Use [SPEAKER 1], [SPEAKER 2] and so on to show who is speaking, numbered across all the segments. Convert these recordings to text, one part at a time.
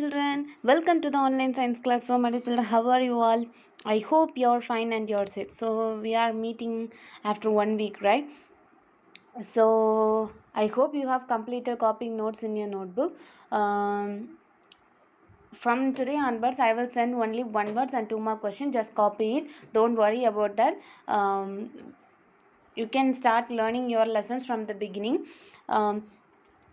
[SPEAKER 1] children, welcome to the online science class. So my dear children, how are you all? I hope you're fine and you're safe. So we are meeting after 1 week, right? So I hope you have completed copying notes in your notebook. From today onwards, I will send only one words and two more questions. Just copy it. Don't worry about that. You can start learning your lessons from the beginning.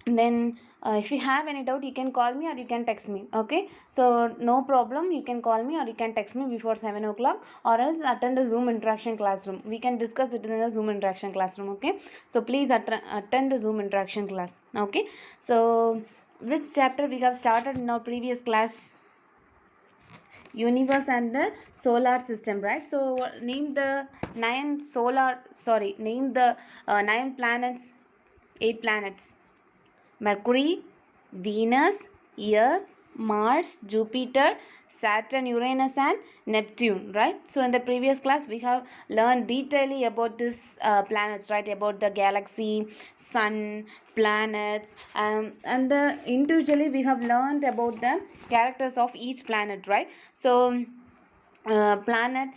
[SPEAKER 1] Then if you have any doubt, you can call me or you can text me. Okay, so no problem, you can call me or you can text me before 7 o'clock, or else attend a Zoom interaction classroom. We can discuss it in a Zoom interaction classroom. Okay, so please attend the Zoom interaction class. Okay, so which chapter we have started in our previous class? Universe and the solar system, right? So name the name the 9 planets, 8 planets: Mercury, Venus, Earth, Mars, Jupiter, Saturn, Uranus, and Neptune, right? So in the previous class, we have learned detailedly about these planets, right? About the galaxy, sun, planets, and individually we have learned about the characters of each planet, right? So planet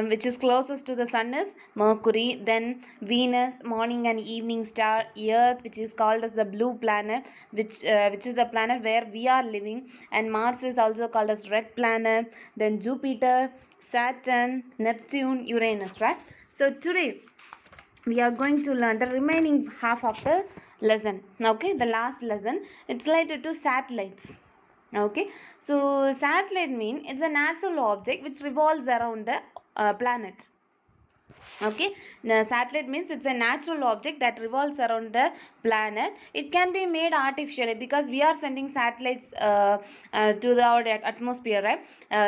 [SPEAKER 1] which is closest to the sun is Mercury, then Venus, morning and evening star, Earth, which is called as the blue planet, which is the planet where we are living, and Mars is also called as red planet, then Jupiter, Saturn, Neptune, Uranus, right? So today we are going to learn the remaining half of the lesson. Okay, the last lesson, it's related to satellites. Okay, so satellite mean it's a natural object which revolves around the planet. Okay, now satellite means it's a natural object that revolves around the planet. It can be made artificially because we are sending satellites to our atmosphere, right?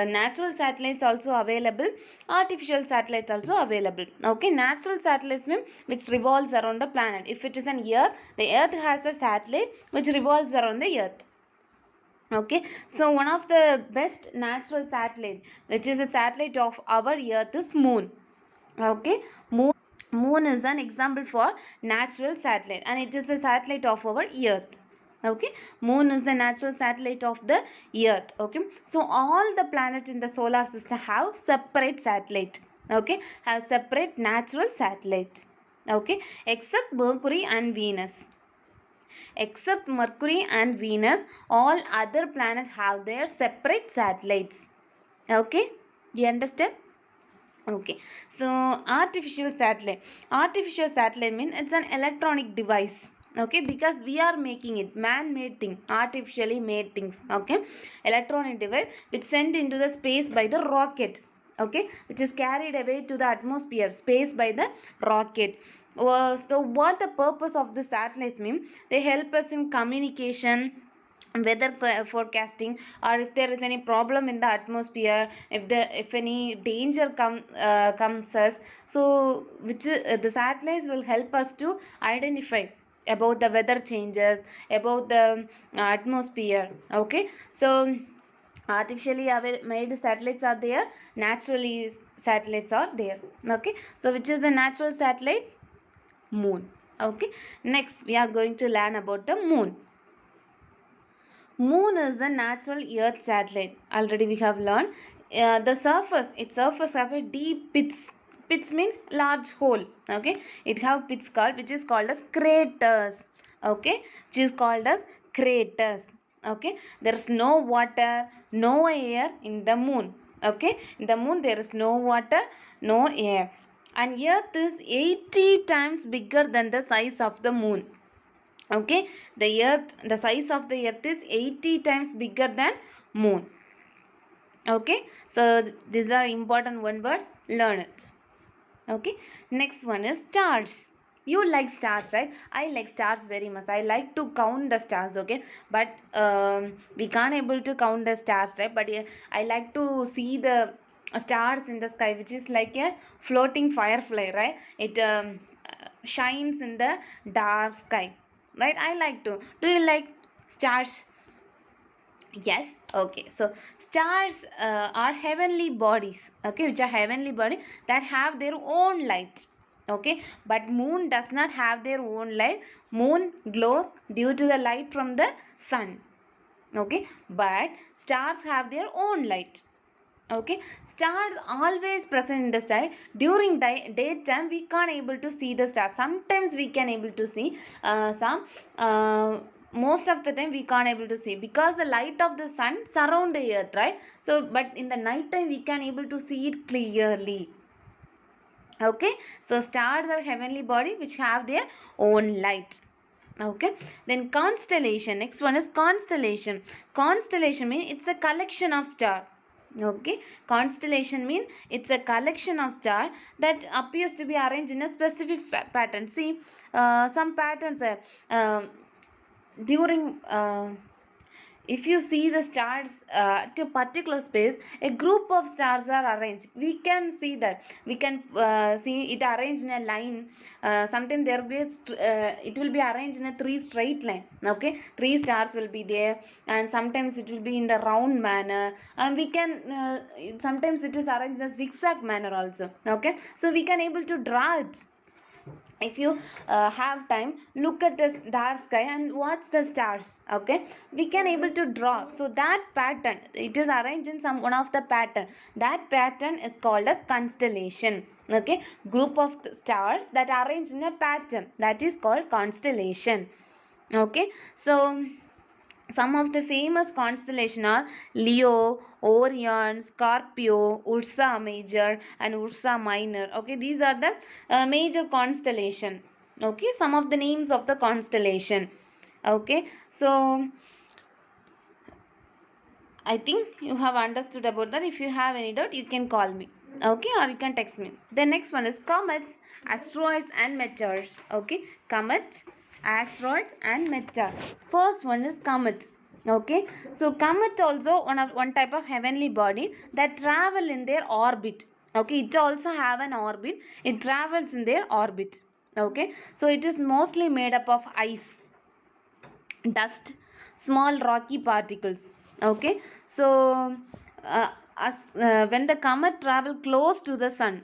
[SPEAKER 1] Natural satellites also available, artificial satellites also available. Okay, natural satellites mean which revolves around the planet. If it is an earth, the earth has a satellite which revolves around the earth. Okay, so one of the best natural satellite which is a satellite of our earth is moon. Okay, moon is an example for natural satellite, and it is a satellite of our earth. Okay, moon is the natural satellite of the earth. Okay, so all the planets in the solar system have separate satellite. Okay, have separate natural satellite. Okay, except Mercury and Venus. Except Mercury and Venus, all other planets have their separate satellites. Okay, do you understand? Okay, so artificial satellite means it's an electronic device. Okay, because we are making it man-made thing, artificially made things. Okay, electronic device which sent into the space by the rocket. Okay, which is carried away to the atmosphere, space by the rocket. So what the purpose of the satellites mean? They help us in communication, weather forecasting, or if there is any problem in the atmosphere, if any danger comes us, so which the satellites will help us to identify about the weather changes, about the atmosphere. Okay, so artificially made satellites are there, naturally satellites are there. Okay, so which is a natural satellite? Moon. Okay, next we are going to learn about the moon. Moon is a natural earth satellite. Already we have learned. The surface have a deep pits. Pits mean large hole. Okay, it have pits which is called as craters. Okay, which is called as craters. Okay, there is no water, no air in the moon. Okay, in the moon there is no water, no air, and Earth is 80 times bigger than the size of the moon. Okay, the size of the earth is 80 times bigger than moon. Okay, so these are important one words, learn it. Okay, next one is stars. You like stars, right? I like stars very much. I like to count the stars. Okay, but we can't able to count the stars, right? But I like to see the stars in the sky, which is like a floating firefly, right? It shines in the dark sky, right? I like to. Do you like stars? Yes. Okay, so stars are heavenly bodies. Okay, which are heavenly bodies that have their own light. Okay, but moon does not have their own light. Moon glows due to the light from the sun. Okay, but stars have their own light. Okay, stars always present in the sky. During daytime we can't able to see the stars. Sometimes we can able to see some, most of the time we can't able to see because the light of the sun surround the earth, right? So but in the night time we can able to see it clearly. Okay, so stars are heavenly body which have their own light. Okay, then constellation. Next one is constellation. Constellation means it's a collection of stars. Okay, constellation means it's a collection of stars that appears to be arranged in a specific pattern. See, some patterns are during if you see the stars to a particular space, a group of stars are arranged. We can see that. We can see it arranged in a line. Sometimes there will be it will be arranged in a three straight line. Okay, three stars will be there, and sometimes it will be in the round manner, and we can sometimes it is arranged in a zigzag manner also. Okay, so we can able to draw it. If you have time, look at the dark sky and watch the stars. Okay, we can able to draw. So that pattern, it is arranged in some one of the pattern. That pattern is called as constellation. Okay, group of stars that are arranged in a pattern, that is called constellation. Okay, so some of the famous constellations are Leo, Orion, Scorpio, Ursa Major and Ursa Minor. Okay, these are the major constellation. Okay, some of the names of the constellation. Okay, so I think you have understood about that. If you have any doubt, you can call me. Okay, or you can text me. The next one is comets, asteroids and meteors. Okay, comets, asteroids and meteor. First one is comet. Okay, so comet also one type of heavenly body that travel in their orbit. Okay, it also have an orbit. It travels in their orbit. Okay, so it is mostly made up of ice, dust, small rocky particles. Okay, so when the comet travel close to the sun,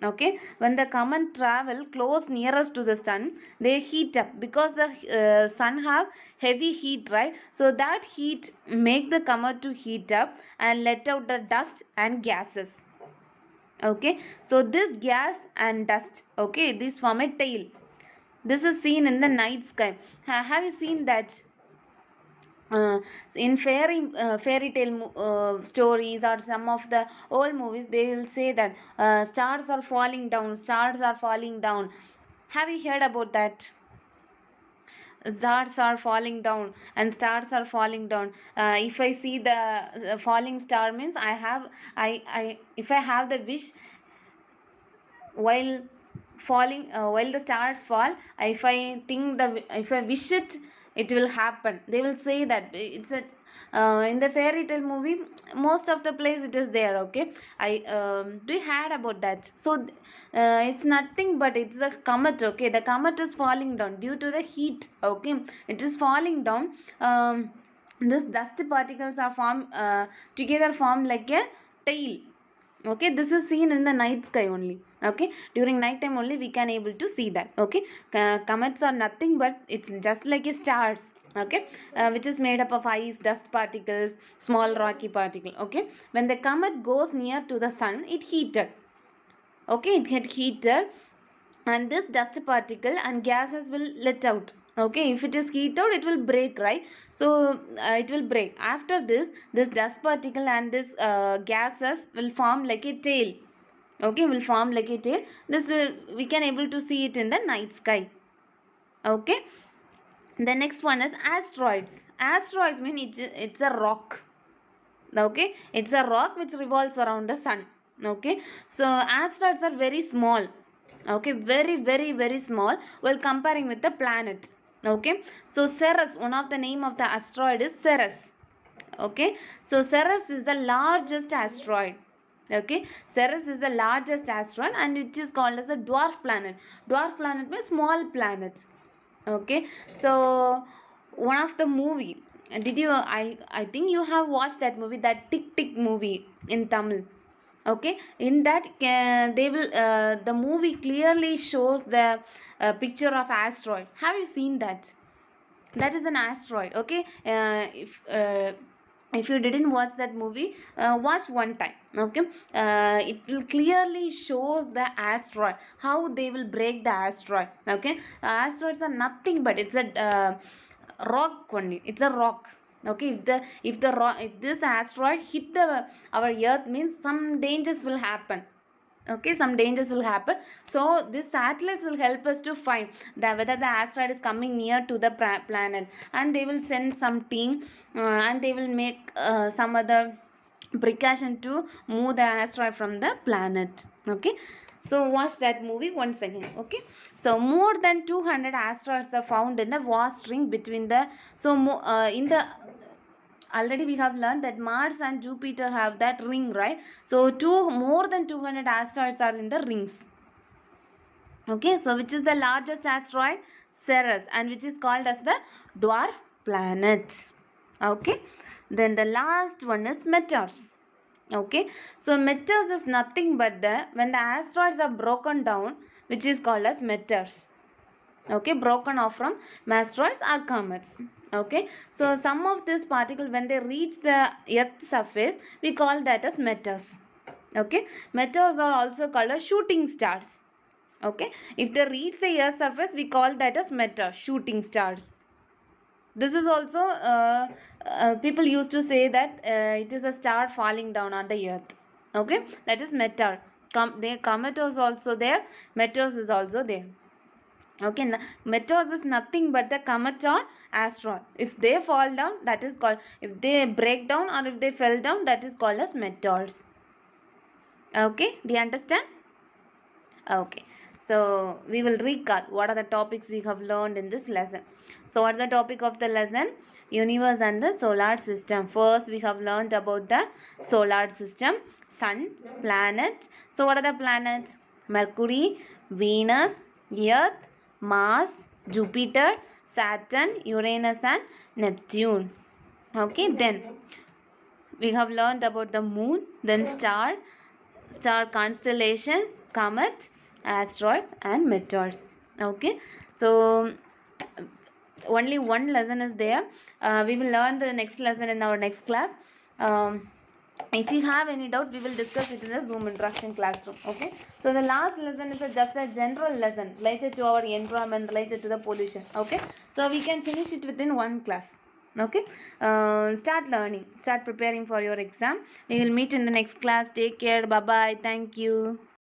[SPEAKER 1] okay, when the comet travel close nearest to the sun, they heat up because the sun have heavy heat, right? So that heat make the comet to heat up and let out the dust and gases. Okay, so this gas and dust, okay, this form a tail. This is seen in the night sky. Have you seen that? In fairy tale stories or some of the old movies, they will say that stars are falling down, stars are falling down. Have you heard about that? Stars are falling down and stars are falling down. If I see the falling star means I if I have the wish while falling, while the stars fall, if I wish it, it will happen. They will say that it's a in the fairy tale movie, most of the place it is there. Okay, I we had about that. So it's nothing but it's a comet. Okay, the comet is falling down due to the heat. Okay, it is falling down. This dust particles are formed together, form like a tail. Okay, this is seen in the night sky only. Okay, during night time only we can able to see that. Okay, comets are nothing but it's just like a stars. Okay, which is made up of ice, dust particles, small rocky particle. Okay, when the comet goes near to the sun, it heated. Okay, it get heated and this dust particle and gases will let out. Okay, if it is heat out, it will break, right? So it will break. After this dust particle and this gases will form like a tail. Okay, will form like a tail. This will, we can able to see it in the night sky. Okay, the next one is asteroids. Asteroids mean it's a rock. Okay, it's a rock which revolves around the sun. Okay, so asteroids are very small. Okay, very small while comparing with the planet. Okay, so Ceres, one of the name of the asteroid is Ceres. Okay, so Ceres is the largest asteroid. Okay, Ceres is the largest asteroid and it is called as a dwarf planet. Dwarf planet means small planet. Okay, so one of the movie, did you, I think you have watched that movie, that Tick Tick movie in Tamil. Okay, in that they will the movie clearly shows the picture of asteroid. Have you seen that? that is an asteroid. Okay, if you didn't watch that movie, watch one time. Okay, it will clearly shows the asteroid, how they will break the asteroid. Okay, asteroids are nothing but it's a rock only. It's a rock. Okay, if this asteroid hit the our earth, means some dangers will happen. Okay, some dangers will happen. So this satellites will help us to find whether the asteroid is coming near to the planet, and they will send some team, and they will make some other precaution to move the asteroid from the planet. Okay, so watch that movie once again. Okay, so more than 200 asteroids are found in the vast ring between the, so in the, already we have learned that Mars and Jupiter have that ring, right? So more than 200 asteroids are in the rings. Okay, so which is the largest asteroid? Ceres, and which is called as the dwarf planet. Okay, then the last one is meteors. Okay, so meteors is nothing but when the asteroids are broken down, which is called as meteors. Okay, broken off from asteroids or comets. Okay, so some of this particle, when they reach the earth surface, we call that as meteors. Okay, meteors are also called as shooting stars. Okay, if they reach the earth surface, we call that as meteor, shooting stars. This is also people used to say that it is a star falling down on the earth. Okay, that is meteor. Comet is also there, meteors is also there. Okay, meteors is nothing but the comet or asteroid. If they fall down, that is called, if they break down or if they fell down, that is called as meteors. Okay, do you understand? Okay, so we will recall what are the topics we have learned in this lesson. So what's the topic of the lesson? Universe and the solar system. First we have learned about the solar system, sun, planets. So what are the planets? Mercury, Venus, Earth, Mars, Jupiter, Saturn, Uranus and Neptune. Okay, then we have learned about the moon, then star constellation, comet, asteroids and meteors. Okay, so only one lesson is there. We will learn the next lesson in our next class. If you have any doubt, we will discuss it in the Zoom interaction classroom. Okay, so the last lesson is just a general lesson related to our environment, related to the pollution. Okay, so we can finish it within one class. Okay, start learning, start preparing for your exam. We will meet in the next class. Take care. Bye bye. Thank you.